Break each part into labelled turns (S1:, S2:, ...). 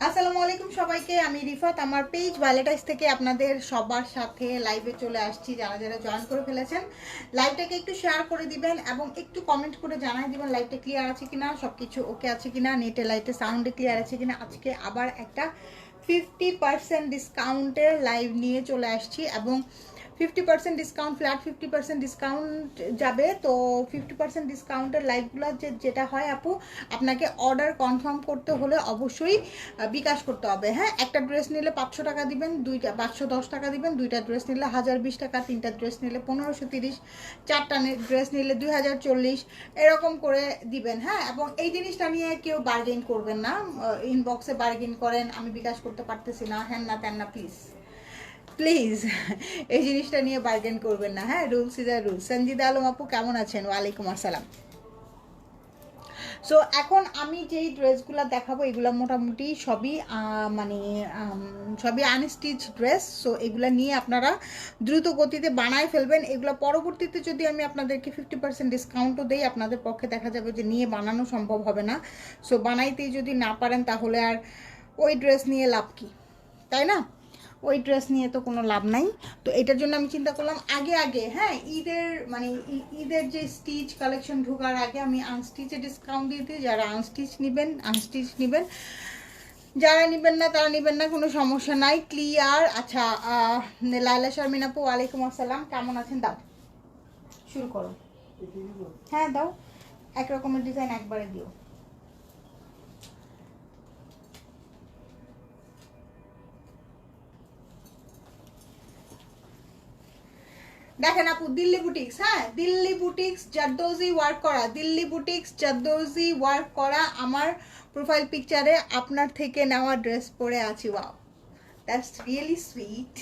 S1: আসসালামু আলাইকুম সবাইকে, আমি রিফাত আমার পেজ ওয়ালেটাইজ থেকে আপনাদের সবার সাথে লাইভে চলে আসছি। যারা যারা জয়েন করে ফেলেছেন লাইভটাকে একটু শেয়ার করে দিবেন এবং একটু কমেন্ট করে জানাই দিবেন লাইভটা ক্লিয়ার আছে কিনা, সবকিছু ওকে আছে কিনা, নেটে লাইটে সাউন্ডে ক্লিয়ার আছে কিনা। আজকে আবার একটা 50% ডিসকাউন্টের লাইভ নিয়ে চলে আসছি এবং 50% ডিসকাউন্ট, ফ্ল্যাট 50% ডিসকাউন্ট যাবে। তো 50% ডিসকাউন্টের লাইভগুলো যেটা হয় আপু, আপনাকে অর্ডার কনফার্ম করতে হলে অবশ্যই বিকাশ করতে হবে। হ্যাঁ, একটা ড্রেস নিলে 500 টাকা দিবেন, 510 টাকা দিবেন, 2টা ড্রেস নিলে 1020 টাকা, 3টা ড্রেস নিলে 1530, 4টা ড্রেস নিলে 2040, এরকম করে দিবেন। হ্যাঁ, এবং এই জিনিসটা নিয়ে কেউ বার্গেন করবেন না, ইনবক্সে বার্গেন করেন আমি বিকাশ করতে পারতেছি না, হ্যান না তেন না, প্লিজ প্লিজ এই জিনিসটা নিয়ে বার্গেন করবেন না। হ্যাঁ, rules is a rules. Sanjida Alam আপু কেমন আছেন? ওয়ালাইকুম আসসালাম। সো এখন আমি যেই ড্রেসগুলো দেখাবো এগুলো মোটামুটি সবই সবই আনস্টিচ ড্রেস। সো এগুলো নিয়ে আপনারা দ্রুত গতিতে বানায় ফেলবেন। এগুলো পরবর্তীতে যদি আমি আপনাদেরকে 50% ডিসকাউন্টও দেই, আপনাদের পক্ষে দেখা যাবে যে নিয়ে বানানো সম্ভব হবে না। সো বানাইতেই যদি না পারেন তাহলে আর ওই ড্রেস নিয়ে লাভ কি, তাই না? ওই ড্রেস নিয়ে তো কোনো লাভ নাই। তো এটার জন্য আমি চিন্তা করলাম আগে আগে, হ্যাঁ, ঈদের যে স্টিচ কালেকশন ঢোকার আগে আমি আনস্টিচে ডিসকাউন্ট দিয়ে দিই। যারা আনস্টিচ নেবেন আনস্টিচ নেবেন, যারা নেবেন না তারা নেবেন না, কোনো সমস্যা নাই, ক্লিয়ার। আচ্ছা, লাইলা শারমিন আপু ওয়ালাইকুম আসসালাম, কেমন আছেন? দাও শুরু করো। হ্যাঁ দাও, এক রকমের ডিজাইন একবারে দিও। দেখেন আপু, দিল্লি বুটিক্স, হ্যাঁ, দিল্লি বুটিক্স জারদৌজি ওয়ার্ক করা, দিল্লি বুটিক্স জারদৌজি ওয়ার্ক করা আমার প্রোফাইল পিকচারে আপনার থেকে নেওয়া ড্রেস পরে আছি। Wow, that's really sweet.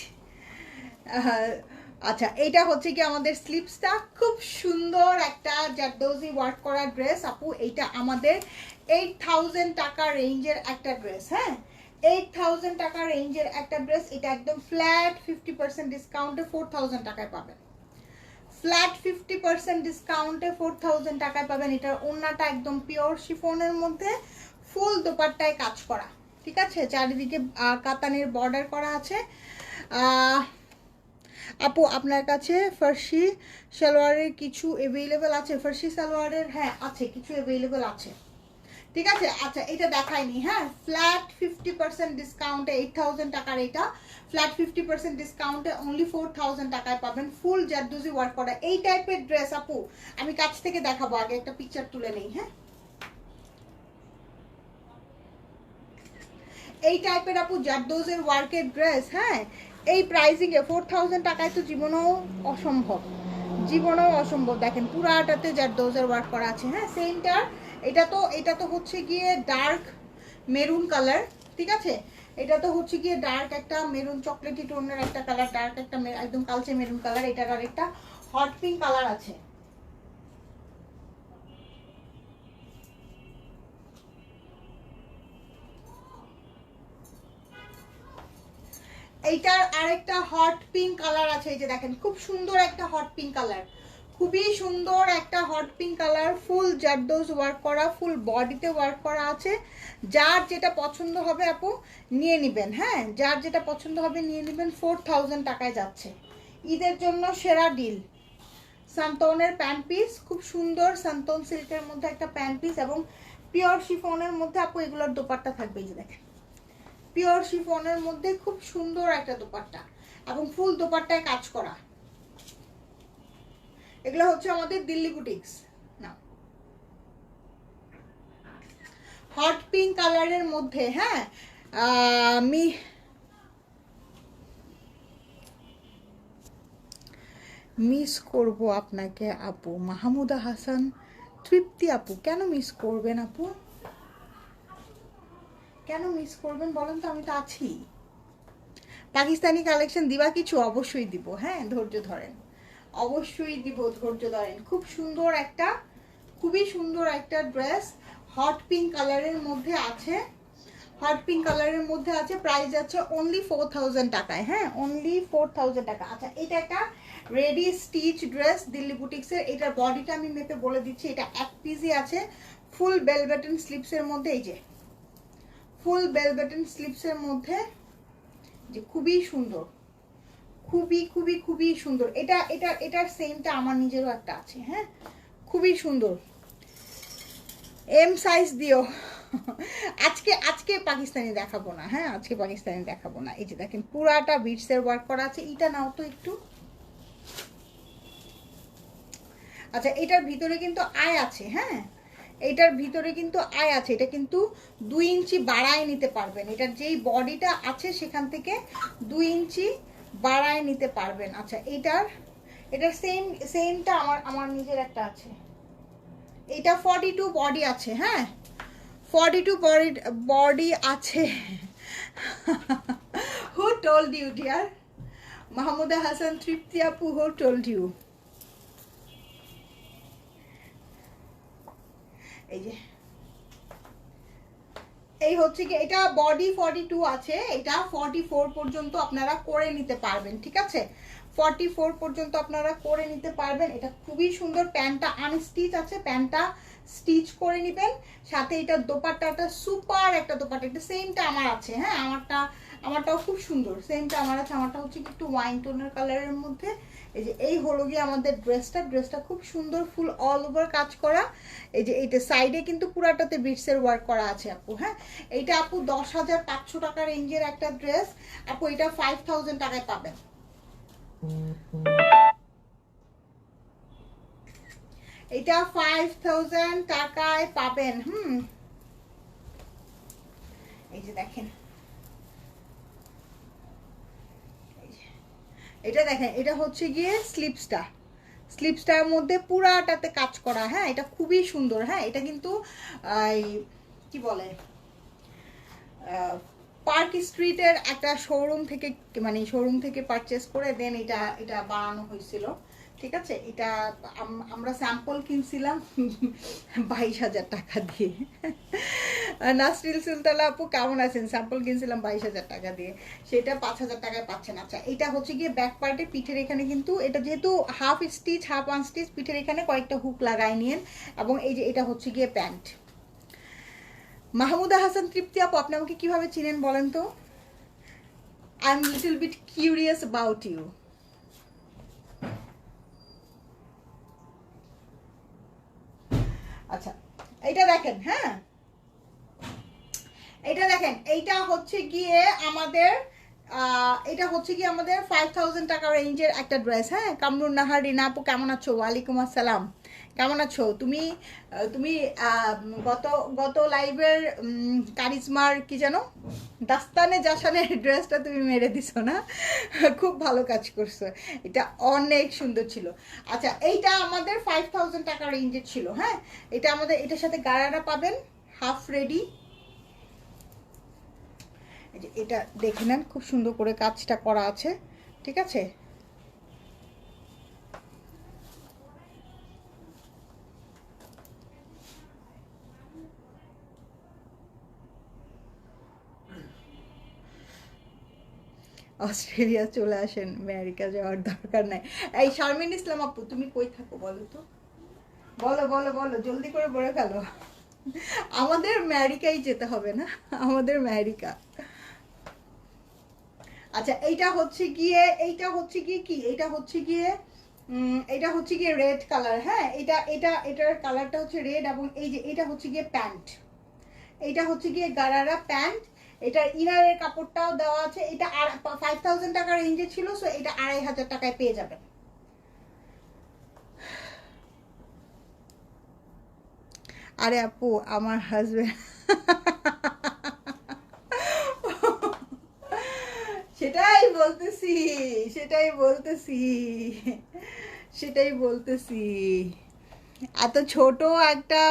S1: আচ্ছা, এইটা হচ্ছে কি আমাদের স্লিপসটা, খুব সুন্দর একটা জারদৌজি ওয়ার্ক করা ড্রেস আপু। এইটা আমাদের 8000 টাকা রেঞ্জের একটা ড্রেস। হ্যাঁ, 8000 টাকা রেঞ্জের একটা ড্রেস। এটা একদম ফ্ল্যাট 50% ডিসকাউন্টে 4000 টাকায় পাবেন। ফ্ল্যাট 50% ডিসকাউন্টে 4000 টাকায় পাবেন। এটার ওড়নাটা একদম পিওর শিফনের মধ্যে, ফুল দোপাট্টায় কাজ করা, ঠিক আছে? চারিদিকে কাতানের বর্ডার করা আছে। আপু আপনার কাছে ফার্সি সালোয়ারের কিছু অ্যাভেলেবেল আছে? ফার্সি সালোয়ারের হ্যাঁ আছে, কিছু অ্যাভেলেবেল আছে, ঠিক আছে। আচ্ছা, এটা দেখাইনি। হ্যাঁ, ফ্ল্যাট 50% ডিসকাউন্টে 8000 টাকার এটা ফ্ল্যাট 50% ডিসকাউন্টে অনলি 4000 টাকায় পাবেন। ফুল জারদৌজি ওয়ার্ক করা এই টাইপের ড্রেস আপু আমি কাছ থেকে দেখাবো, আগে একটা পিকচার তুলে নেই। হ্যাঁ, এই টাইপের আপু জারদৌজির ওয়ার্কের ড্রেস, হ্যাঁ, এই প্রাইসিংয়ে 4000 টাকায় তো জীবনেও অসম্ভব, জীবনেও অসম্ভব। দেখেন পুরাটাতে জারদৌজির ওয়ার্ক করা আছে। হ্যাঁ, সেমটার এটা তো হচ্ছে গিয়ে ডার্ক মেরুন কালার, ঠিক আছে। এটা তো হচ্ছে গিয়ে ডার্ক একটা মেরুন চকলেটি টোনের একটা কালার, ডার্ক একটা একদম কালচে মেরুন কালার। এটার আর একটা হট পিঙ্ক কালার আছে। এইটার আরেকটা হট পিঙ্ক কালার আছে, এই যে দেখেন খুব সুন্দর একটা হট পিঙ্ক কালার, খুবই সুন্দর একটা হট পিঙ্ক কালার, ফুল জারদৌজ ওয়ার্ক করা, ফুল বডিতে ওয়ার্ক করা আছে। যার যেটা পছন্দ হবে আপু নিয়ে নেবেন। হ্যাঁ, যার যেটা পছন্দ হবে নিয়ে নেবেন। 4000 টাকায় যাচ্ছে, ঈদের জন্য সেরা ডিল। সান্তনের প্যান্ট পিস, খুব সুন্দর সান্তন সিল্কের মধ্যে একটা প্যান্ট পিস এবং পিওর শিফনের মধ্যে আপু এগুলোর দোপাট্টা থাকবে। এই যে দেখেন পিওর শিফনের মধ্যে খুব সুন্দর একটা দোপাট্টা এবং ফুল দোপাট্টায় কাজ করা। এগুলো হচ্ছে আমাদের দিল্লি বুটিক্স। না, হট পিঙ্ক কালারের মধ্যে। হ্যাঁ, আমি মিস করব আপনাকে আপু। মাহমুদা হাসান, তৃপ্তি আপু, কেন মিস করবেন আপু? কেন মিস করবেন বলেন তো, আমি তো আছি। পাকিস্তানি কালেকশন দিবা কিছু? অবশ্যই দিব। হ্যাঁ, ধৈর্য ধরেন, অবশ্যই দিব, ধৈর্য ধরেন। খুব সুন্দর একটা, খুবই সুন্দর একটা ড্রেস হট পিঙ্ক কালারের মধ্যে আছে, হট পিঙ্ক কালারের মধ্যে আছে। প্রাইস যাচ্ছে অনলি 4000 টাকায়। হ্যাঁ, অনলি 4000 টাকা। আচ্ছা, এটা একটা রেডি স্টিচ ড্রেস দিল্লি বুটিক্সের। এটার বডিটা আমি মেপে বলে দিচ্ছি, এটা এক পিসই আছে, ফুল বেলবেটন স্লিপসের মধ্যে। এই যে ফুল বেল বাটন স্লিভসের মধ্যে, যে খুবই সুন্দর, খুবই খুবই খুবই সুন্দর। এটার সেমটা আমার নিজেরও একটা আছে, হ্যাঁ, খুবই সুন্দর। এম সাইজ দিও। আজকে পাকিস্তানি দেখাবো না, হ্যাঁ, আজকে পাকিস্তানি দেখাবো না। এই যে দেখেন পুরাটা বিটসের ওয়ার্ক করা আছে। এটা নাও তো একটু। আচ্ছা, এটার ভিতরে কিন্তু আয় আছে, হ্যাঁ, এটার ভিতরে কিন্তু আয় আছে। এটা কিন্তু 2 ইঞ্চি বাড়ায় নিতে পারবেন। এটার যেই বডিটা আছে সেখান থেকে 2 ইঞ্চি বাড়ায় নিতে পারবেন। আচ্ছা, এটার সেমটা আমার নিজের একটা আছে। এটা 42 বডি আছে, হ্যাঁ, 42 বডি আছে। Who told you dear? Mahmuda Hasan, Tripti আপু, হু টোল্ড ইউ? এই যে এই হচ্ছে কি, এটা বডি 42 আছে, এটা 44 পর্যন্ত আপনারা করে নিতে পারবেন, ঠিক আছে? 44 পর্যন্ত আপনারা করে নিতে পারবেন। এটা খুবই সুন্দর। প্যান্টটা আনস্টিচ আছে, প্যান্টটা স্টিচ করে নেবেন। সাথে এটা দোপাট্টাটা সুপার একটা দোপাট্টা। এটা সেমটা আমার আছে, হ্যাঁ, আমারটাও খুব সুন্দর। সেমটা আমার আছে। আমারটা হচ্ছে একটু ওয়াইন টোনের কালারের মধ্যে। এই যে এই হলো গিয়ে আমাদের ড্রেসটা খুব সুন্দর, ফুল অল ওভার কাজ করা। এই যে এইটা সাইডে কিন্তু পুরাটাতে বিটসের ওয়ার্ক করা আছে আপু, হ্যাঁ। এইটা আপু 10,500 টাকা রেঞ্জের একটা ড্রেস আপু। এটা 5000 টাকায় পাবেন। এটা 5000 টাকায় পাবেন। এই যে দেখেন, এটা দেখেন, এটা হচ্ছে গিয়ে স্লিপসটার মধ্যে পুরাটাতে কাজ করা, হ্যাঁ, এটা খুবই সুন্দর। হ্যাঁ, এটা কিন্তু কি বলে, পার্ক স্ট্রিটের একটা শোরুম থেকে পারচেস করে দেন এটা বানানো হয়েছিল, ঠিক আছে? এটা আমরা স্যাম্পল কিনছিলাম 22,000 টাকা দিয়ে। নাসরিল সুলতানা আপু কেমন আছেন? স্যাম্পল কিনছিলাম 22,000 টাকা দিয়ে, সেটা 5,000 টাকায় পাচ্ছেন। আচ্ছা, এটা হচ্ছে গিয়ে ব্যাক পার্টে, পিঠের এখানে কিন্তু এটা যেহেতু হাফ আনস্টিচ, পিঠের এখানে কয়েকটা হুক লাগাই নিয়েন। এবং এই যে এটা হচ্ছে গিয়ে প্যান্ট। মাহমুদা হাসান, তৃপ্তি আপু, আপনি আমাকে কিভাবে চিনেন বলেন তো? I am little bit curious about you. আচ্ছা, এইটা দেখেন, হ্যাঁ, এটা দেখেন, এইটা হচ্ছে গিয়ে আমাদের 5000 টাকা রেঞ্জের একটা ড্রেস, হ্যাঁ। কামরুন নাহার, রিনা আপু কেমন আছো? ওয়ালাইকুম আসসালাম, কেমন আছো তুমি? তুমি গত লাইভের কারিজমার কি যেন দাস্তানে জাসানের ড্রেসটা তুমি মেরে দিছো না? খুব ভালো কাজ করছো, এটা অনেক সুন্দর ছিল। আচ্ছা, এইটা আমাদের 5000 টাকা রেঞ্জের ছিল, হ্যাঁ। এটা আমাদের, এটার সাথে গারারা পাবেন হাফ রেডি। এটা দেখে নেন, খুব সুন্দর করে কাজটা করা আছে, ঠিক আছে? অস্ট্রেলিয়া চলে আসেন, আমেরিকা যাওয়ার দরকার নাই। এই শারমিন ইসলাম আপু, তুমি কই থাকো বলো তো? বলো বলো বলো, জলদি করে বলে ফেলো। আমাদের আমেরিকাই যেতে হবে না, আমাদের আমেরিকা। আচ্ছা, এইটা হচ্ছে গিয়ে কি, এটা হচ্ছে গিয়ে রেড কালার, হ্যাঁ। এটার কালারটা হচ্ছে রেড। এবং এই যে এটা হচ্ছে গিয়ে প্যান্ট, এইটা হচ্ছে গিয়ে গারারা প্যান্ট। এটার ইনারের কাপড়টাও দেওয়া আছে। এটা 5000 টাকা রেঞ্জে ছিল, সো এটা 2500 টাকায় পেয়ে যাবেন। আরে আপু, আমার হাজবেন্ড সেটাই বলতেছি সেটাই বলতেছি। এত ছোট একটা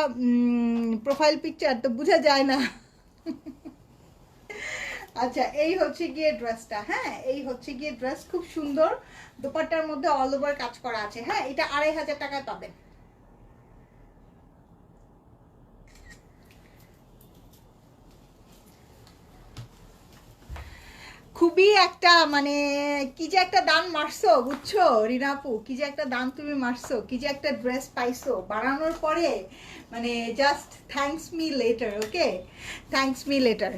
S1: প্রোফাইল পিকচার তো বোঝা যায় না। আচ্ছা, এই হচ্ছে গিয়ে ড্রেসটা, হ্যাঁ, এই হচ্ছে গিয়ে ড্রেস, খুব সুন্দর। দোপাট্টার মধ্যে অল ওভার কাজ করা আছে, হ্যাঁ। এটা 2500 টাকায় পাবেন। খুবই একটা মানে কি যে একটা দান মারছো, বুঝছো রিনাপু? কি যে একটা দান তুমি মারছো, কি যে একটা ড্রেস পাইছো বানানোর পরে, মানে জাস্ট থ্যাঙ্কস মি লেটার, ওকে, থ্যাঙ্কস মি লেটার।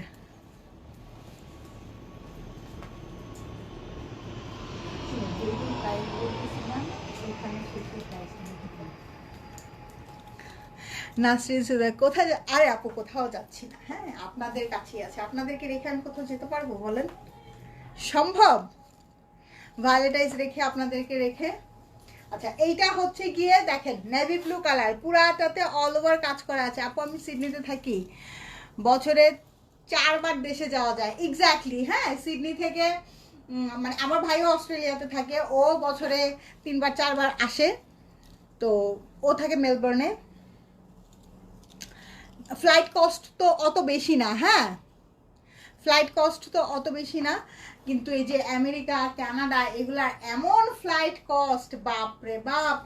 S1: নাসরিন সুদা কোথায় আরে আপু কোথাও যাচ্ছি না, হ্যাঁ আপনাদের কাছেই আছে। আপনাদেরকে রেখে আমি কোথাও যেতে পারবো বলেন? সম্ভব? ভ্যালেন্টাইন্স রেখে আপনাদেরকে রেখে। আচ্ছা এইটা হচ্ছে গিয়ে দেখেন নেভি ব্লু কালার, পুরাটাতে অল ওভার কাজ করা আছে। আপু আমি সিডনিতে থাকি, বছরে 4 বার দেশে যাওয়া যায়। এক্স্যাক্টলি, হ্যাঁ সিডনি থেকে মানে আমার ভাইও অস্ট্রেলিয়াতে থাকে, ও বছরে 3 বার 4 বার আসে। তো ও থাকে মেলবোর্নে। ফ্লাইট কস্ট তো অত বেশি না, হ্যাঁ ফ্লাইট কস্ট তো অত বেশি না, কিন্তু এই যে আমেরিকা কানাডা এগুলার এমন ফ্লাইট কস্ট, বাপ রে বাপ,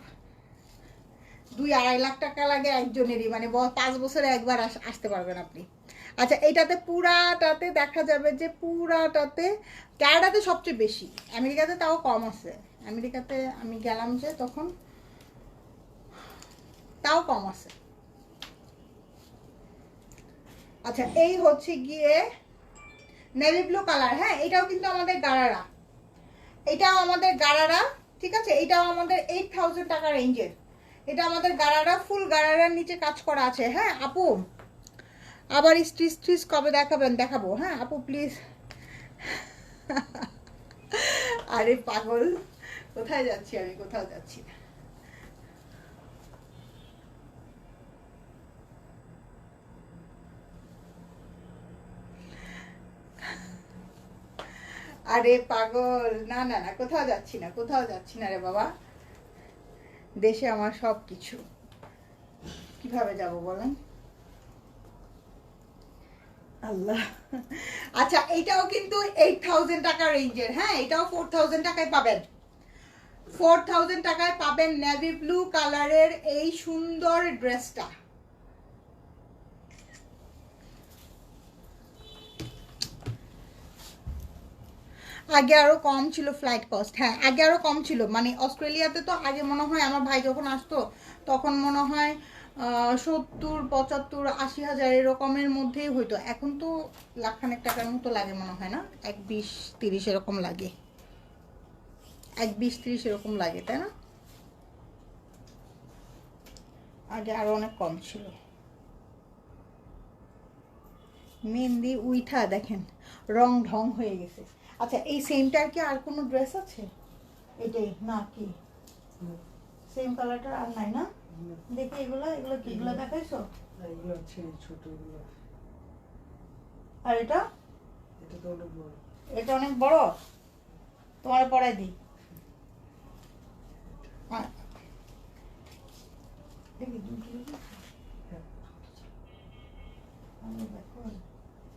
S1: 2-2.5 লাখ টাকা লাগে একজনেরই, মানে 5 বছরে একবার আসতে পারবেন আপনি। আচ্ছা এইটাতে পুরাটাতে দেখা যাবে যে পুরাটাতে কানাডাতে সবচেয়ে বেশি, আমেরিকাতে তাও কম আছে। আমেরিকাতে আমি গেলাম যে তখন তাও কম আছে। আচ্ছা এই হচ্ছে গিয়ে নেভি ব্লু কালার, হ্যাঁ এটাও কিন্তু আমাদের গারারা, এটাও আমাদের গারারা, ঠিক আছে এটাও আমাদের 8000 টাকা রেঞ্জের। এটা আমাদের গারারা, ফুল গারারার নিচে কাজ করা আছে। হ্যাঁ আপু আবার স্টিচ কবে দেখাবেন? দেখাবো, হ্যাঁ আপু প্লিজ। আরে পাগল, কোথায় যাচ্ছি আমি? কোথাও যাচ্ছি না। আরে পাগল, না না না কোথাও যাচ্ছি না, কোথাও যাচ্ছি না রে বাবা। দেশে আমার সব কিছু, কিভাবে যাব বলেন? আল্লাহ। আচ্ছা এইটাও কিন্তু 8000 টাকা রেঞ্জের, হ্যাঁ এটাও 4000 টাকায় পাবেন। 4000 টাকায় পাবেন নেভি ব্লু কালারের এই সুন্দর ড্রেসটা। আগে আরো কম ছিল ফ্লাইট কস্ট, হ্যাঁ আগে আরো কম ছিল, মানে অস্ট্রেলিয়াতে তো আগে মনে হয় আমার ভাই যখন আসতো তখন মনে হয় 70, 75, 80 হাজার এরকমের মধ্যেই হইতো। এখন তো লাখখানেক টাকার মতো লাগে মনে হয় না, 1-20-30 এরকম লাগে, 1-20-30 এরকম লাগে, তাই না? আগে আরো অনেক কম ছিল। মেহেন্দি উইঠা দেখেন রং ঢং হয়ে গেছে। আচ্ছা এই সেমটার কি আর কোনো ড্রেস আছে? এটাই না কি সেম কালারটার আর নাই না? দেখি এগুলো এগুলো কি, এগুলো দেখাইছো?
S2: এগুলো আছে ছোটগুলো।
S1: আর এটা?
S2: এটা তো অনেক বড়।
S1: এটা অনেক বড়, তোমার পরাই দিই। দেখি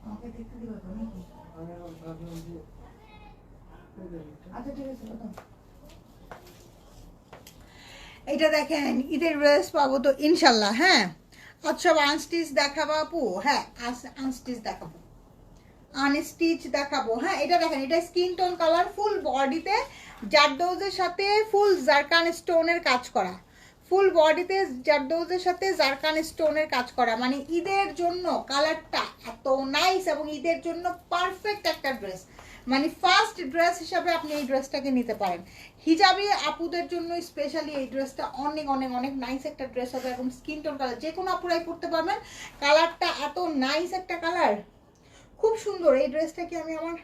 S1: আমাকে দেখতে দিবা তো নাকি? আচ্ছা ঠিক আছে। এটা দেখেন ঈদের ড্রেস পাবো তো ইনশাল্লাহ, হ্যাঁ আচ্ছা আনস্টিচ দেখাবো আপু? হ্যাঁ আনস্টিচ দেখাবো, আনস্টিচ দেখাবো। হ্যাঁ এটা দেখেন, এটা স্কিন টোন কালার, ফুল বডিতে জারদৌজের সাথে ফুল জারকান স্টোনের কাজ করা, ফুল বডিতে জারদৌজের সাথে জারকান স্টোনের কাজ করা, মানে ঈদের জন্য কালারটা এত নাইস এবং ঈদের জন্য পারফেক্ট একটা ড্রেস, মানে ফার্স্ট ড্রেস হিসাবে আপনি এই ড্রেসটাকে নিতে পারেন। হিজাবি আপুদের জন্য স্পেশালি এই ড্রেসটা অনেক অনেক অনেক নাইস একটা ড্রেস হবে এবং স্কিন টোন কালার যে কোনো আপুরাই পরতে পারবেন। কালারটা এত নাইস একটা কালার, খুব সুন্দর। এই ড্রেসটাকে আমি আমার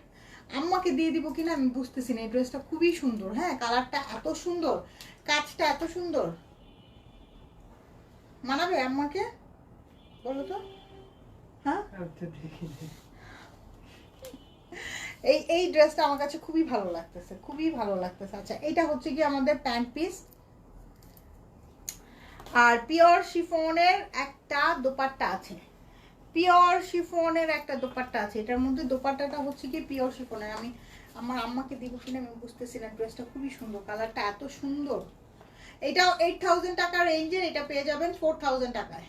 S1: আম্মাকে দিয়ে দিব কিনা আমি বুঝতেছি না, এই ড্রেসটা খুবই সুন্দর, হ্যাঁ কালারটা এত সুন্দর, কাজটা এত সুন্দর, মানাবে আম্মাকে বলো তো? হ্যাঁ এই এই ড্রেসটা আমার কাছে খুবই ভালো লাগতেছে, খুবই ভালো লাগতেছে। আচ্ছা এটা হচ্ছে কি আমাদের প্যান্ট পিস, আর পিওর শিফনের একটা দোপাট্টা আছে, পিওর শিফনের একটা দোপাট্টা আছে। এটার মধ্যে দোপাট্টাটা হচ্ছে কি পিওর শিফনের। আমি আমার আম্মাকে দিব কিনা আমি বুঝতেছি না, ড্রেসটা খুবই সুন্দর, কালারটা এত সুন্দর। এটাও 8000 টাকা রেঞ্জের, এটা পেয়ে যাবেন 4000 টাকায়।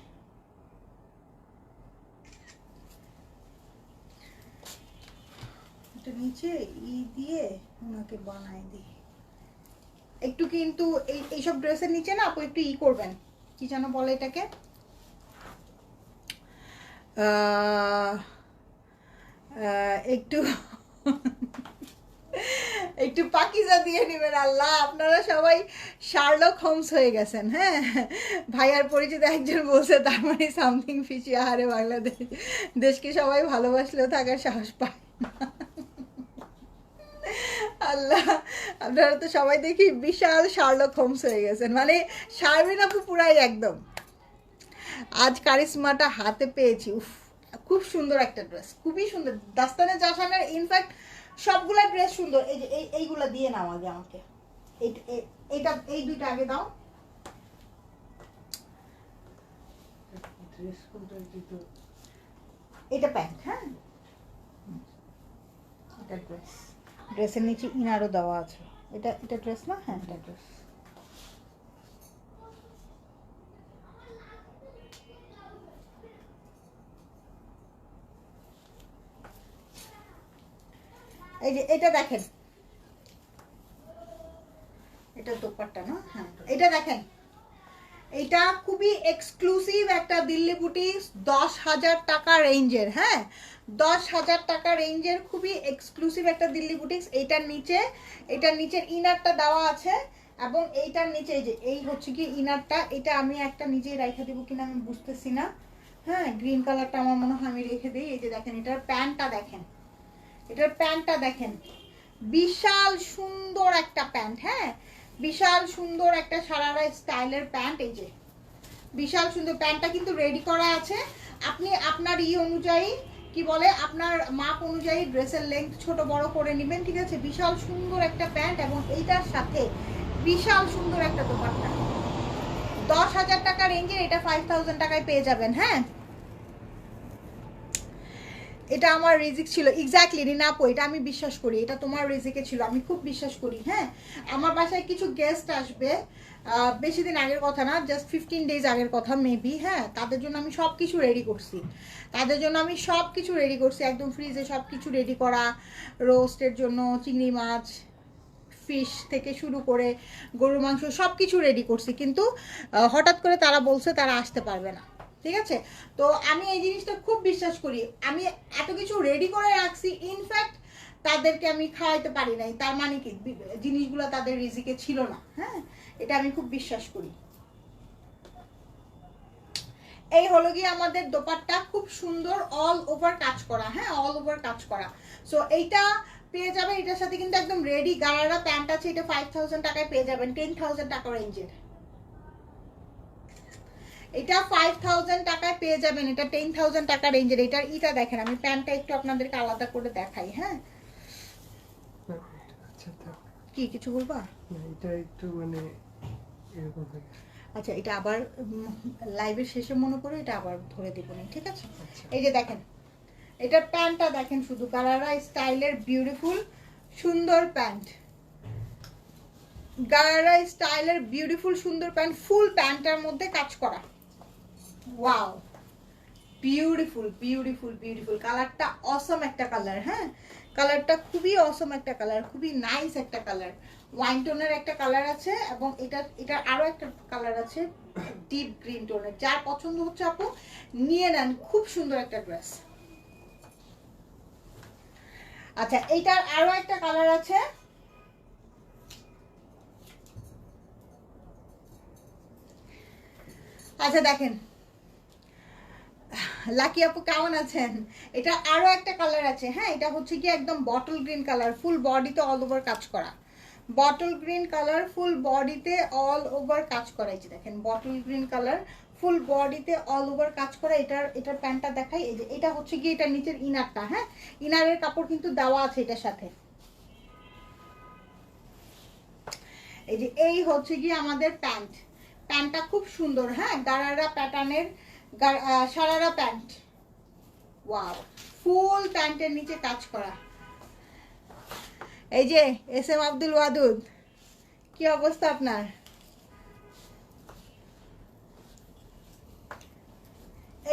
S1: এটা নিচে ই দিয়ে ওনাকে বানাই দিই একটু, কিন্তু এইসব ড্রেসের নিচে না আপু একটু ই করবেন, কি যেন বলে এটাকে, একটু একটু পাকিজা দিয়ে নেবেন। আল্লাহ, আপনারা সবাই শার্লক হোমস হয়ে গেছেন। হ্যাঁ, ভাইয়ার পরিচিত একজন বলছে তার মানে সামথিং ফিশি। আহারে বাংলাদেশ, দেশকে সবাই ভালোবাসলেও থাকার সাহস পায় না। আল্লাহ, আপনারা তো সবাই দেখি বিশাল শার্লক হোমস হয়ে গেছেন, মানে শারমিন আপু পুরাই একদম। আজ কারিশমাটা হাতে পেয়েছি। উফ, খুব সুন্দর একটা ড্রেস, খুবই সুন্দর। দাস্তানে জাসানের ইনফ্যাক্ট সবগুলা ড্রেস সুন্দর। এই যে এইগুলা দিয়ে নাও আগে আমাকে, এইটা এই দুইটা আগে দাও।
S2: ড্রেস কোনটা তো
S1: এটা প্যান্ট। হ্যাঁ, এটা ড্রেস, ড্রেসের নিচে ইনারও দেওয়া আছে। এটা এটা ড্রেস না? হ্যাঁ, এটা ড্রেস। এই যে এটা দেখেন, এটা দোপাট্টা না? হ্যাঁ, এটা দেখেন, এটা খুবই এক্সক্লুসিভ একটা দিল্লি বুটিক, 10,000 টাকা রেঞ্জের। হ্যাঁ, 10,000 টাকা রেঞ্জের খুবই এক্সক্লুসিভ একটা দিল্লি বুটিক্স। এটার নিচের ইনারটা দেওয়া আছে, এবং এইটার নিচে এই যে এই হচ্ছে কি ইনারটা, এটা আমি একটা নিজেই রেখে দেবো কিনা আমি বুঝতেছি না। হ্যাঁ, গ্রিন কালারটা আমার মনে হয় আমি রেখে দিই। এই যে দেখেন, এটার প্যান্টটা দেখেন, এটার প্যান্টটা দেখেন, বিশাল সুন্দর একটা প্যান্ট। হ্যাঁ, বিশাল সুন্দর একটা সারারা স্টাইলের প্যান্ট। এই যে বিশাল সুন্দর প্যান্টটা কিন্তু রেডি করা আছে। আপনি আপনার অনুযায়ী কি বলে আপনার মাপ অনুযায়ী ড্রেসের লেন্থ ছোট বড় করে নেবেন, ঠিক আছে? বিশাল সুন্দর একটা প্যান্ট, এবং এইটার সাথে বিশাল সুন্দর একটা দোপাট্টা। 10,000 টাকা রেঞ্জের, এটা 5,000 টাকায় পেয়ে যাবেন। হ্যাঁ, এটা আমার রিজিক ছিল। এক্স্যাক্টলি রিনাপো, এটা আমি বিশ্বাস করি, এটা তোমার রিজিকে ছিল, আমি খুব বিশ্বাস করি। হ্যাঁ, আমার বাসায় কিছু গেস্ট আসবে, বেশি দিন আগের কথা না, জাস্ট 15 ডেজ আগের কথা মেবি। হ্যাঁ, তাদের জন্য আমি সব কিছু রেডি করছি, একদম ফ্রিজে সব কিছু রেডি করা, রোস্টের জন্য চিংড়ি মাছ, ফিশ থেকে শুরু করে গরুর মাংস সব কিছু রেডি করছি, কিন্তু হঠাৎ করে তারা বলছে তারা আসতে পারবে না। ঠিক আছে, তো আমি এই জিনিসটা খুব বিশ্বাস করি। আমি এত কিছু রেডি করে রাখছি, ইনফ্যাক্ট তাদেরকে আমি খাওয়াইতে পারি নাই, তার মানে কি জিনিসগুলো তাদের রিজিকে ছিল না। হ্যাঁ, এটা আমি খুব বিশ্বাস করি। এই হলো গিয়ে আমাদের দোপাট্টা, খুব সুন্দর অল ওভার কাজ করা। হ্যাঁ, অল ওভার কাজ করা। সো এইটা পেয়ে যাবে, এটার সাথে কিন্তু একদম রেডি গারারা প্যান্ট আছে। এটা 5,000 টাকায় পেয়ে যাবেন, 10,000 টাকা রেঞ্জের। এটা 5,000 টাকায় পেয়ে যাবেন, এটা 10,000 টাকা রেঞ্জের। এটার ইটা দেখেন, আমি প্যান্টটা একটু আপনাদেরকে আলাদা করে দেখাই। হ্যাঁ,
S2: আচ্ছা থাক।
S1: কি কিছু বলবা?
S2: এটা একটু মানে এরকম হয়ে গেছে।
S1: আচ্ছা, এটা আবার লাইভের শেষে মনে করে এটা আবার ধরে দিব না, ঠিক আছে?
S2: আচ্ছা।
S1: এই যে দেখেন, এটার প্যান্টটা দেখেন, শুধু গারারা স্টাইলের বিউটিফুল সুন্দর প্যান্ট, গারারা স্টাইলের বিউটিফুল সুন্দর প্যান্ট, ফুল প্যান্টের মধ্যে কাজ করা। Wow, beautiful beautiful beautiful. কালারটা অসম একটা কালার। হ্যাঁ, কালারটা খুবই অসম একটা কালার, খুবই নাইস একটা কালার। ওয়াইন টোনের একটা কালার আছে, এবং এটার আরো একটা কালার আছে ডিপ গ্রিন টোনের। যার পছন্দ হচ্ছে আপু নিয়ে নেন, খুব সুন্দর একটা ড্রেস। আচ্ছা, এইটার আরো একটা কালার আছে, আচ্ছা দেখেন, লাকি আপু কেমন আছেন? এটা আরো একটা কালার আছে। হ্যাঁ, এটা হচ্ছে কি একদম বটল গ্রিন কালার, ফুল বডিতে অল ওভার কাজ করা। বটল গ্রিন কালার, ফুল বডিতে অল ওভার কাজ করা। এই যে দেখেন, বটল গ্রিন কালার, ফুল বডিতে অল ওভার কাজ করা। এটার প্যান্টটা দেখাই। এই যে এটা হচ্ছে কি এটার নিচের ইনারটা। হ্যাঁ, ইনারের কাপড় কিন্তু দেওয়া আছে এটার সাথে। এই যে এই হচ্ছে কি আমাদের প্যান্ট, প্যান্টটা খুব সুন্দর। হ্যাঁ, গারারা প্যাটার্নের সারারা প্যান্ট। ওয়াও, ফুল প্যান্টের নিচে কাজ করা। এই যে এস এম আব্দুল ওয়াদুদ, কি অবস্থা আপনার?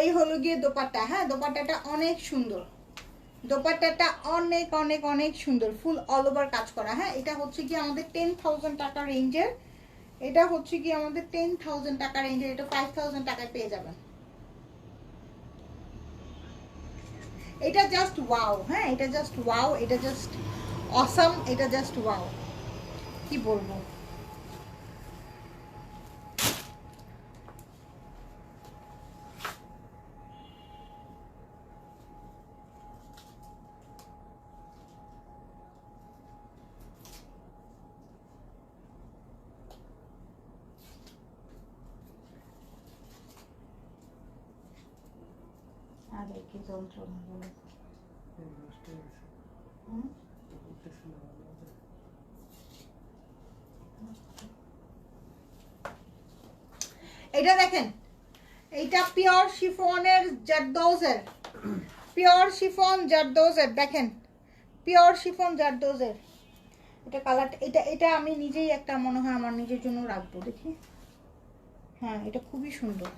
S1: এই হলো গিয়ে দোপাট্টা। হ্যাঁ, দোপাট্টাটা অনেক সুন্দর, দোপাট্টাটা অনেক অনেক অনেক সুন্দর, ফুল অল ওভার কাজ করা। হ্যাঁ, এটা হচ্ছে কি আমাদের 10,000 টাকা রেঞ্জের, এটা হচ্ছে কি আমাদের 10,000 টাকা রেঞ্জের। এটা 5,000 টাকায় পেয়ে যাবেন। এটা জাস্ট ওয়াও। হ্যাঁ, এটা জাস্ট ওয়াও, এটা জাস্ট অসাম, এটা জাস্ট ওয়াও, কি বলবো। আরে কি যন্ত্রণা বলো।
S2: নষ্ট হয়ে গেছে।
S1: হুম?
S2: উঠতেছে না ভালোভাবে।
S1: এটা দেখেন, এইটা পিওর শিফনের জারদৌজের, পিওর শিফন জারদৌজের, দেখেন পিওর শিফন জারদৌজের। এটা কালারটা, এটা এটা আমি নিজেই একটা মনে হয় আমার নিজের জন্য রাখবো, দেখি। হ্যাঁ, এটা খুবই সুন্দর।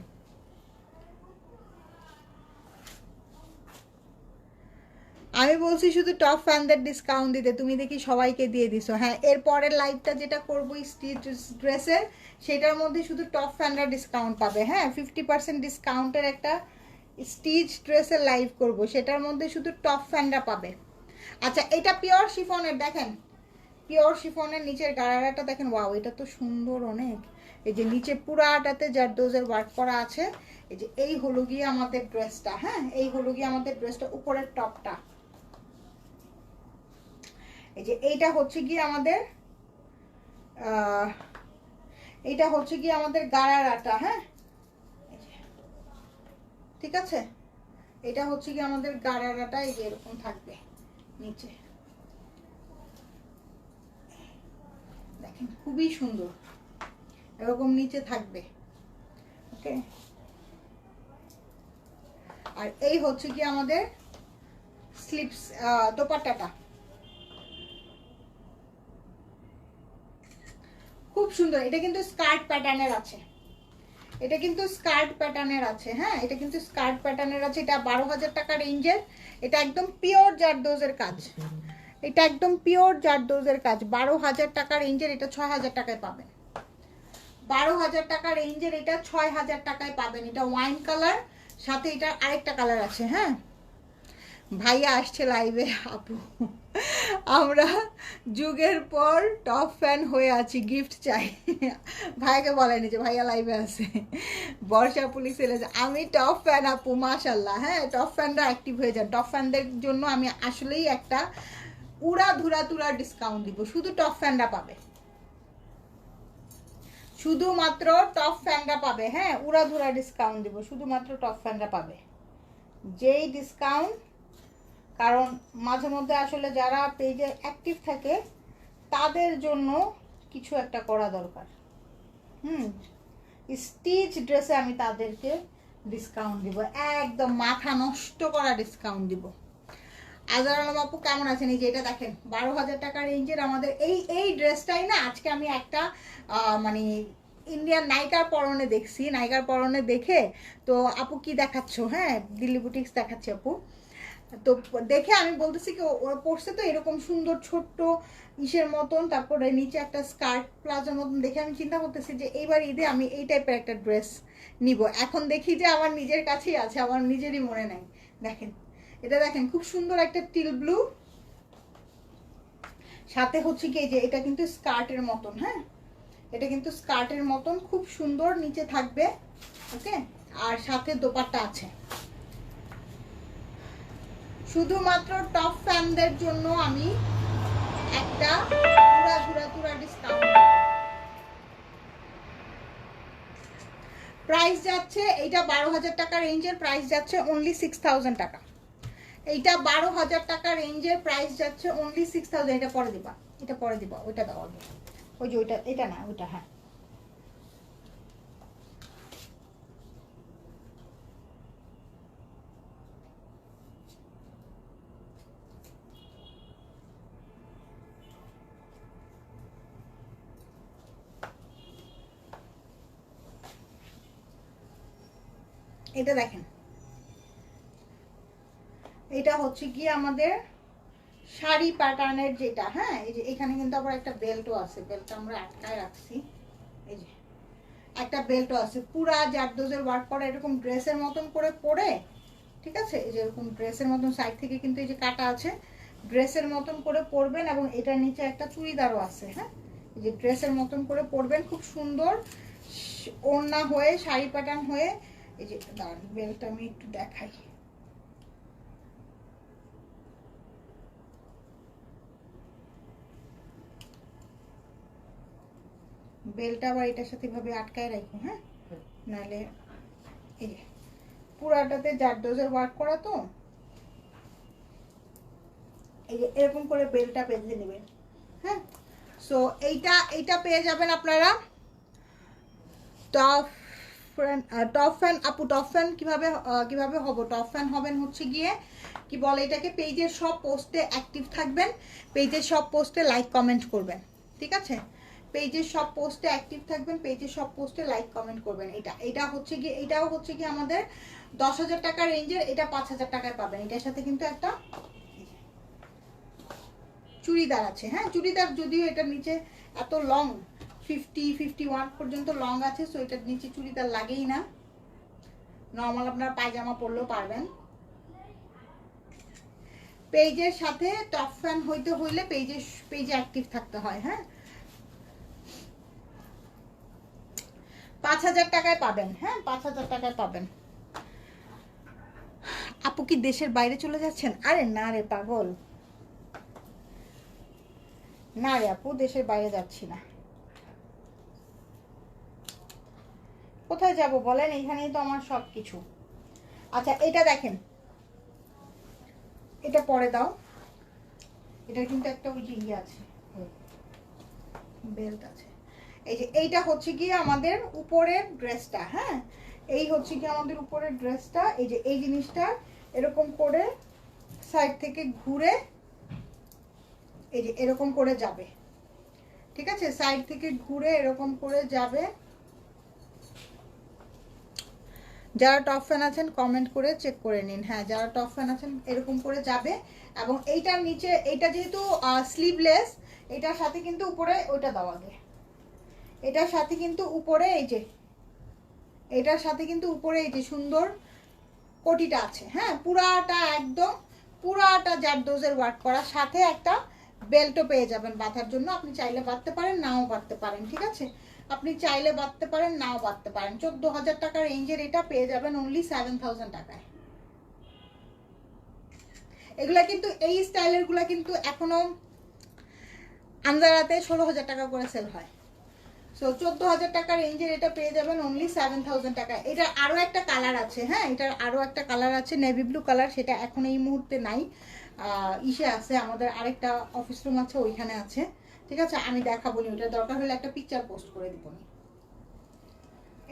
S1: আমি বলছি শুধু টপ ফ্যানদের ডিসকাউন্ট দিতে, তুমি দেখি সবাইকে দিয়ে দিছো। হ্যাঁ, এর পরের লাইভটা যেটা করবো স্টিচ ড্রেসের, সেটার মধ্যে শুধু টপ ফ্যানরা ডিসকাউন্ট পাবে। হ্যাঁ, 50% ডিসকাউন্টের একটা স্টিচ ড্রেসের লাইভ করব, সেটার মধ্যে শুধু টপ ফ্যানরা পাবে। আচ্ছা, এটা পিওর শিফনের, দেখেন পিওর শিফনের নিচের গাড়ারাটা দেখেন, ওয়াও এটা তো সুন্দর অনেক। এই যে নিচে পুরাটাতে জারদৌজের ওয়ার্ক করা আছে। এই যে এই হলো গিয়ে আমাদের ড্রেসটা, হ্যাঁ এই হলো গিয়ে আমাদের ড্রেসটা, উপরের টপটা। এই যে এইটা হচ্ছে গিয়ে আমাদের এইটা হচ্ছে গিয়ে আমাদের গাড়ারাটা। হ্যাঁ, ঠিক আছে, এটা হচ্ছে গিয়ে আমাদের গাড়ারাটা। এই যে এরকম থাকবে নিচে, দেখেন খুবই সুন্দর, এরকম নিচে থাকবে। ওকে, আর এই হচ্ছে কি আমাদের স্লিপস, দোপাট্টাটা খুব সুন্দর। এটা কিন্তু স্কার্ট প্যাটার্নের আছে, এটা কিন্তু স্কার্ট প্যাটার্নের আছে। হ্যাঁ, এটা কিন্তু স্কার্ট প্যাটার্নের আছে। এটা 12,000 টাকা রেঞ্জের। এটা একদম পিওর জারদৌজের কাজ, এটা একদম পিওর জারদৌজের কাজ। 12,000 টাকা রেঞ্জের, এটা 6,000 টাকায় পাবেন। 12,000 টাকা রেঞ্জের এটা 6,000 টাকায় পাবেন। এটা ওয়াইন কালার, সাথে এটা আরেকটা কালার আছে। হ্যাঁ, ভাইয়া আসছে লাইভে। আপু, আমরা যুগের পর টপ ফ্যান হয়ে আছি, গিফট চাই। ভাইয়াকে বলেনি যে ভাইয়া লাইভে আছে। বর্ষা পুলিশ এলেছে, আমি টপ ফ্যান আপু, মাশাল্লাহ। হ্যাঁ, টপ ফ্যানরা অ্যাক্টিভ হয়ে যান। টপ ফ্যানদের জন্য আমি আসলেই একটা উড়া ধুরা তুরা ডিসকাউন্ট দিব, শুধু টপ ফ্যানরা পাবে, শুধুমাত্র টপ ফ্যানরা পাবে। হ্যাঁ, উড়া ধুরা ডিসকাউন্ট দিব, শুধুমাত্র টপ ফ্যানরা পাবে। যেই ডিসকাউন্ট, কারণ মাঝে মধ্যে আসলে যারা পেজে অ্যাক্টিভ থাকে তাদের জন্য কিছু একটা করা দরকার। স্টিচ ড্রেসে আমি তাদেরকে ডিসকাউন্ট দিব, একদম মাথা নষ্ট করা ডিসকাউন্ট দিব। আজহার আলম আপু কেমন আছেন? এই যে এটা দেখেন 12,000 টাকা রেঞ্জের আমাদের এই ড্রেসটাই না আজকে আমি একটা মানে ইন্ডিয়ান নায়িকার পরনে দেখছি, নায়িকার পরনে দেখে তো আপু কি দেখাচ্ছ, হ্যাঁ দিল্লি বুটিক্স দেখাচ্ছি আপু, তো দেখে আমি বলতেছি কি ওরা পরছে তো এরকম সুন্দর ছোট্ট ইসের মতন, তারপরে নিচে একটা স্কার্ট প্লাজোর মতন, দেখে আমি চিন্তা করতেছি যে এইবার ঈদে আমি এই টাইপের একটা ড্রেস নিব। এখন দেখি যে আমার নিজের কাছেই আছে, আমার নিজেরই মনে নাই। দেখেন এটা, দেখেন খুব সুন্দর একটা টিল ব্লু, সাথে হচ্ছে কি যে এটা কিন্তু স্কার্টের মতন। হ্যাঁ, এটা কিন্তু স্কার্টের মতন খুব সুন্দর নিচে থাকবে। ওকে, আর সাথে দোপাট্টা আছে। শুধুমাত্র টপ ফ্যানদের জন্য আমি একটা পুরা ডিসকাউন্ট। প্রাইস যাচ্ছে এইটা 12,000 টাকা রেঞ্জের, প্রাইস যাচ্ছে অনলি 6,000 টাকা। এইটা 12,000 টাকা রেঞ্জের, প্রাইস যাচ্ছে অনলি 6,000। এটা পরে দিবা, এটা পরে দিবা, ওইটা দাও আগে, ওই যে ওইটা, এটা না ওইটা। হ্যাঁ, এটা দেখেন, এটা হচ্ছে কি আমাদের শাড়ি প্যাটার্নের যেটা। হ্যাঁ, এই যে এখানে কিন্তু আবার একটা বেল্টও আছে, বেল্টটা আমরা আটকায় রাখছি। এই যে একটা বেল্টও আছে, পুরা জারদৌজের ওয়ার্ক করা, এরকম ড্রেসের মতন করে পরে, ঠিক আছে, এই যে এরকম ড্রেসের মতন সাইড থেকে কিন্তু এই যে কাটা আছে, ড্রেসের মতন করে পরবেন এবং এটার নিচে একটা চুড়িদারও আছে। হ্যাঁ, এই যে ড্রেসের মতন করে পরবেন, খুব সুন্দর ওড়না হয়ে, শাড়ি প্যাটার্ন হয়ে। এই যে দাঁড়ান, বেলটা আমি একটু দেখাই। বেলটা আবার এটার সাথে ভাবে আটকায় রাখি, হ্যাঁ, নাহলে এই যে পুরাটাতে জারদোজের ওয়ার্ক করা তো, এই যে এরকম করে বেলটা বেঁধে নেবেন। হ্যাঁ, সো এইটা পেয়ে যাবেন আপনারা। টপ ফ্যান আপু, টপ ফ্যান কিভাবে হবো? টপ ফ্যান হবেন হচ্ছে গিয়ে কি বলে এটাকে, পেজের সব পোস্টে অ্যাক্টিভ থাকবেন, পেজের সব পোস্টে লাইক কমেন্ট করবেন। ঠিক আছে, পেজের সব পোস্টে অ্যাক্টিভ থাকবেন, পেজের সব পোস্টে লাইক কমেন্ট করবেন। এটা হচ্ছে গিয়ে, এটাও হচ্ছে গিয়ে আমাদের 10,000 টাকা রেঞ্জের, এটা 5,000 টাকায় পাবেন। এটার সাথে কিন্তু একটা চুড়িদার আছে। হ্যাঁ, চুড়িদার যদিও এটার নিচে এত লং 51 পর্যন্ত লং আছে, সো এটার নিচে চুড়িদার লাগেই না, নর্মাল আপনারা পায়জামা পরলেও পারবেন। পেজের সাথে টপ ফ্যান হইতে হইলে পেজে অ্যাক্টিভ থাকতে হয়। হ্যাঁ, 5,000 টাকায় পাবেন। হ্যাঁ, 5,000 টাকায় পাবেন। আপু কি দেশের বাইরে চলে যাচ্ছেন? আরে না রে পাগল, না রে আপু, দেশের বাইরে যাচ্ছি না। কোথায় যাব বলেন, এইখানেই তো আমার সব কিছু। আচ্ছা, এটা দেখেন, এটা পরে দাও, এটার কিন্তু একটা ওই যে ইয়ে আছে, বেল্ট আছে। এই যে এইটা হচ্ছে গিয়ে আমাদের উপরের ড্রেসটা। হ্যাঁ, এই হচ্ছে কি আমাদের উপরের ড্রেসটা। এই যে এই জিনিসটা এরকম করে সাইড থেকে ঘুরে এই যে এরকম করে যাবে। ঠিক আছে, সাইড থেকে ঘুরে এরকম করে যাবে। যারা টপ ফ্যান আছেন কমেন্ট করে চেক করে নিন। হ্যাঁ, যারা টপ ফ্যান আছেন এরকম করে যাবে। এবং এইটার নিচে, এইটা যেহেতু স্লিভলেস, এটার সাথে কিন্তু উপরে ওইটা দেওয়া যায়, এটার সাথে কিন্তু উপরে এই যে, এটার সাথে কিন্তু উপরে এই যে সুন্দর কোটিটা আছে। হ্যাঁ, পুরাটা জারদোজের ওয়ার্ক করা, সাথে একটা বেল্টও পেয়ে যাবেন বাঁধার জন্য। আপনি চাইলে বাঁধতে পারেন, নাও বাঁধতে পারেন। ঠিক আছে, আপনি চাইলে বাঁধতে পারেন, নাও বাঁধতে পারেন। 14,000 টাকা রেঞ্জের এটা পেয়ে যাবেন অনলি 7,000 টাকায়। এগুলা কিন্তু, এই স্টাইলের গুলা কিন্তু এখনো আন্দারাতে 16,000 টাকা করে সেল হয়। সো 14,000 টাকা রেঞ্জের এটা পেয়ে যাবেন অনলি 7,000 টাকা। এটার আরও একটা কালার আছে। হ্যাঁ, এটার আরও একটা কালার আছে, নেভি ব্লু কালার, সেটা এখন এই মুহূর্তে নাই, ইসে আছে, আমাদের আরেকটা অফিস রুম আছে, ওইখানে আছে। ঠিক আছে, আমি দেখাবো নি, ওটা দরকার হলে একটা পিকচার পোস্ট করে দিব।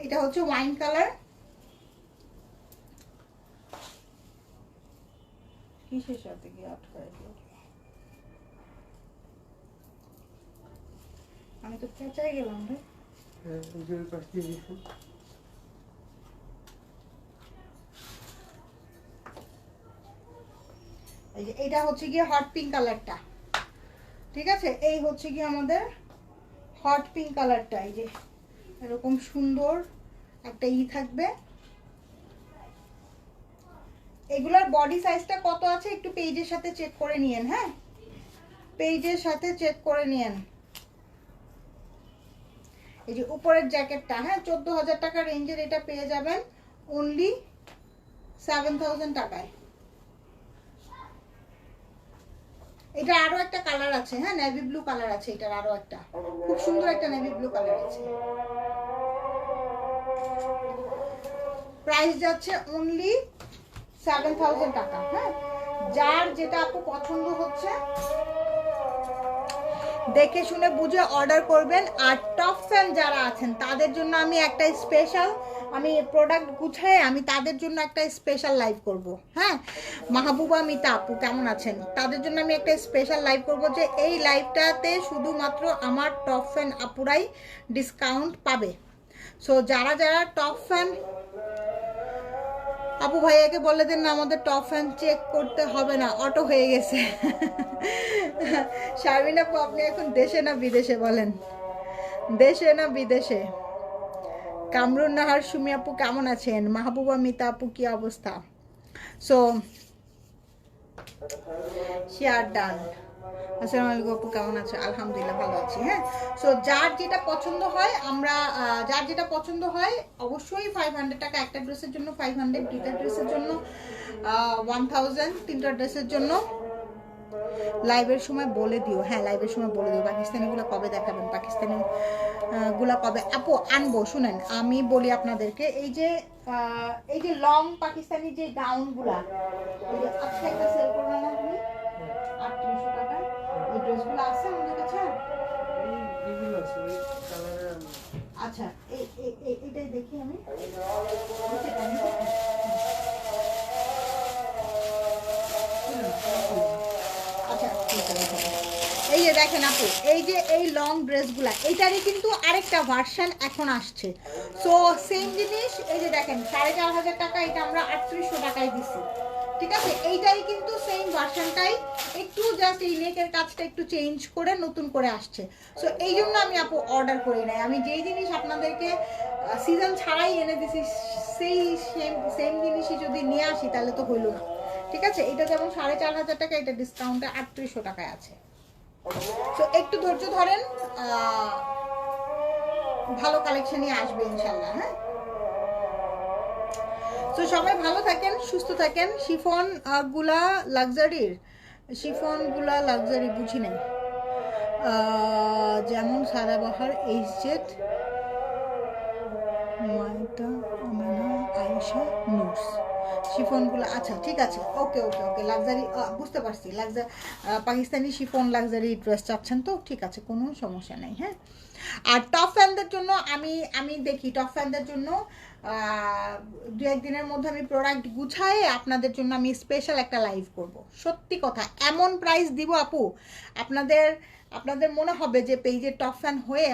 S1: এটা হচ্ছে ওয়াইন কালার। কিসের সাথে কি আটকায়, আমি তো পেঁচাই গেলাম রে। এই যে এটা হচ্ছে গিয়ে হট পিঙ্ক কালারটা। ঠিক আছে, এই হচ্ছে গিয়ে আমাদের হট পিঙ্ক কালারটা। এই যে এরকম সুন্দর একটা থাকবে। এগুলার বডি সাইজটা কত আছে একটু পেজের সাথে চেক করে নিয়েন। হ্যাঁ, পেজের সাথে চেক করে নিয়েন। এই যে উপরের জ্যাকেটটা, হ্যাঁ, 14,000 টাকা রেঞ্জের এটা পেয়ে যাবেন অনলি 7,000 টাকায়। এটা আরো একটা কালার আছে। হ্যাঁ, নেভি ব্লু কালার আছে, এটার আরো একটা খুব সুন্দর একটা নেভি ব্লু কালার আছে। প্রাইস যাচ্ছে অনলি 7,000 টাকা। হ্যাঁ, যার যেটা আপু পছন্দ হচ্ছে দেখে শুনে বুঝে অর্ডার করবেন। আর টপ ফ্যান যারা আছেন তাদের জন্য আমি একটা স্পেশাল, আমি প্রোডাক্ট গুছাই, আমি তাদের জন্য একটা স্পেশাল লাইভ করব। হ্যাঁ, মাহবুবা মিতা আপু কেমন আছেন, তাদের জন্য আমি একটা স্পেশাল লাইভ করব, যে এই লাইভটাতে শুধুমাত্র আমার টপ ফ্যান আপুরাই ডিসকাউন্ট পাবে। সো যারা যারা টপ ফ্যান, আপু ভাইয়াকে বলে দেন না আমাদের টপ ফ্যান চেক করতে হবে না, অটো হয়ে গেছে। শারমিন আপু আপনি এখন দেশে না বিদেশে বলেন, দেশে না বিদেশে? কামরুন নাহার সুমি আপু কেমন আছেন? মাহবুবা মিতা আপু কি অবস্থা? So share done. আসসালামু আলাইকুম আপু, কেমন আছো? আলহামদুলিল্লাহ ভালো আছি। হ্যাঁ, সো যার যেটা পছন্দ হয় আমরা যার যেটা পছন্দ হয় অবশ্যই 500 টাকা একটা ড্রেসের জন্য, 500 দুইটা ড্রেসের জন্য 1000, তিনটা ড্রেসের জন্য। লাইভের সময় বলে দিও। হ্যাঁ, লাইভের সময় বলে দিও পাকিস্তানিগুলো কবে দেখাবেন, পাকিস্তানি গুলা কবে আপু আনবো। শুনেন আমি বলি আপনাদেরকে, এই যে লং পাকিস্তানি যে গাউনগুলা, এই যে আজকে একটা সেল করবে না তুমি 3800 টাকায়, এই ড্রেসগুলো আছে আমাদের কাছে।
S2: এইগুলো আছে ওই কালারের।
S1: আচ্ছা, এটাই দেখি আমি। আচ্ছা, এই যে দেখেন আপু, এই লং ড্রেসগুলা, এইটারই কিন্তু আরেকটা ভার্সন এখন আসছে। সো সেম জিনিস, এই যে দেখেন 4500 টাকা, এটা আমরা 3800 টাকায় দিছি। ঠিক আছে, এইটাই কিন্তু সেম ভার্সনটাই, একটু জাস্ট এই নেকের কাজটা একটু চেঞ্জ করে নতুন করে আসছে। সো এই জন্য আমি আপু অর্ডার করি নাই। আমি যেই জিনিস আপনাদেরকে সিজন ছাড়াই এনে দিছি, সেই সেম জিনিসই যদি নিয়ে আসি তাহলে তো হইল না। ঠিক আছে, এটা যেমন 4500 টাকা, এটা ডিসকাউন্টে 3800 টাকায় আছে। সো একটু ধৈর্য ধরেন, ভালো কালেকশনই আসবে ইনশাল্লাহ। হ্যাঁ, তো সবাই ভালো থাকেন, সুস্থ থাকেন। শিফন গুলা লাক্সারি বুঝি নাই। যেমন সাদাবাহার, এইচজেড, মাইটা, আমিনা, আয়েশা, নুরস, শিফনগুলো। আচ্ছা ঠিক আছে, ওকে ওকে ওকে, লাক্সারি বুঝতে পারছি, পাকিস্তানি শিফন লাক্সারি ড্রেস চাচ্ছেন তো, ঠিক আছে, কোনো সমস্যা নেই। হ্যাঁ, আর টপ ফ্যানদের জন্য আমি দেখি, টপ ফ্যানদের জন্য দু একদিনের মধ্যে আমি প্রোডাক্ট গুছায়ে আপনাদের জন্য আমি স্পেশাল একটা লাইভ করব। সত্যি কথা, এমন প্রাইস দিব আপু, আপনাদের মনে হবে যে পেজের টপ ফ্যান হয়ে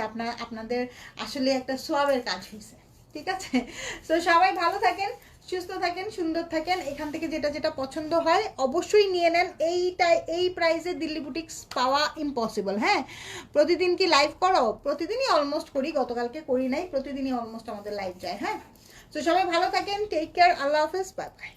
S1: আপনাদের আসলে একটা সোয়াবের কাজ হয়েছে। ঠিক আছে, তো সবাই ভালো থাকেন, সুস্থ থাকেন, সুন্দর থাকেন। এখান থেকে যেটা যেটা পছন্দ হয় অবশ্যই নিয়ে নেন। এই প্রাইসে দিল্লি বুটিক্স পাওয়া ইম্পসিবল। হ্যাঁ, প্রতিদিন কি লাইভ করো? প্রতিদিনই অলমোস্ট করি, গতকালকে করি নাই, প্রতিদিনই অলমোস্ট আমাদের লাইভ যায়। হ্যাঁ, তো সবাই ভালো থাকেন, টেক কেয়ার, আল্লাহ হাফেজ, বাই বাই।